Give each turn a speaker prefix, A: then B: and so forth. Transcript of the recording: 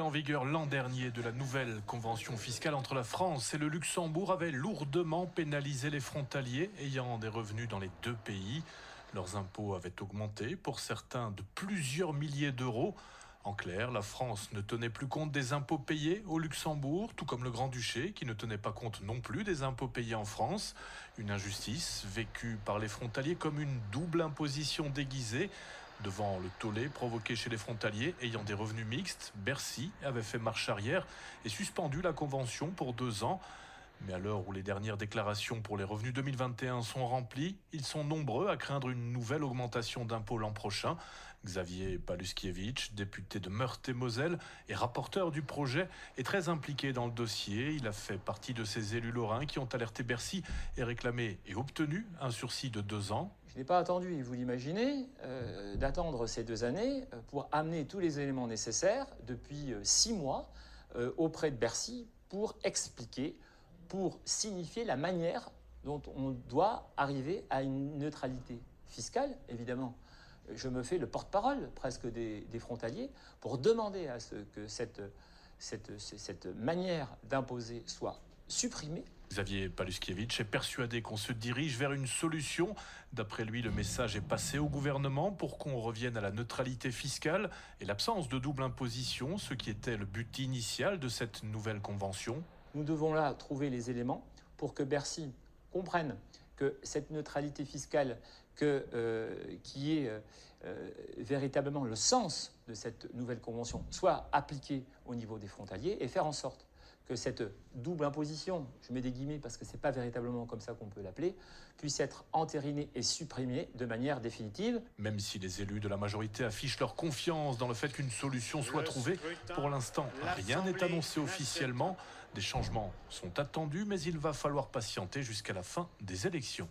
A: En vigueur l'an dernier de la nouvelle convention fiscale entre la France et le Luxembourg avait lourdement pénalisé les frontaliers ayant des revenus dans les deux pays. Leurs impôts avaient augmenté, pour certains de plusieurs milliers d'euros. En clair, la France ne tenait plus compte des impôts payés au Luxembourg, tout comme le Grand-Duché, qui ne tenait pas compte non plus des impôts payés en France. Une injustice vécue par les frontaliers comme une double imposition déguisée. Devant le tollé provoqué chez les frontaliers ayant des revenus mixtes, Bercy avait fait marche arrière et suspendu la convention pour 2 ans. Mais à l'heure où les dernières déclarations pour les revenus 2021 sont remplies, ils sont nombreux à craindre une nouvelle augmentation d'impôts l'an prochain. Xavier Paluskiewicz, député de Meurthe-et-Moselle et rapporteur du projet, est très impliqué dans le dossier. Il a fait partie de ces élus lorrains qui ont alerté Bercy et réclamé et obtenu un sursis de 2 ans.
B: Je n'ai pas attendu, vous l'imaginez, d'attendre ces 2 années pour amener tous les éléments nécessaires depuis 6 mois auprès de Bercy pour expliquer, pour signifier la manière dont on doit arriver à une neutralité fiscale, évidemment. Je me fais le porte-parole presque des frontaliers pour demander à ce que cette manière d'imposer soit supprimée.
A: Xavier Paluskiewicz est persuadé qu'on se dirige vers une solution. D'après lui, le message est passé au gouvernement pour qu'on revienne à la neutralité fiscale et l'absence de double imposition, ce qui était le but initial de cette nouvelle convention.
B: Nous devons là trouver les éléments pour que Bercy comprenne que cette neutralité fiscale qui est véritablement le sens de cette nouvelle convention soit appliquée au niveau des frontaliers et faire en sorte que cette double imposition, je mets des guillemets parce que ce n'est pas véritablement comme ça qu'on peut l'appeler, puisse être entérinée et supprimée de manière définitive.
A: Même si les élus de la majorité affichent leur confiance dans le fait qu'une solution soit trouvée, pour l'instant, rien n'est annoncé officiellement. Des changements sont attendus, mais il va falloir patienter jusqu'à la fin des élections.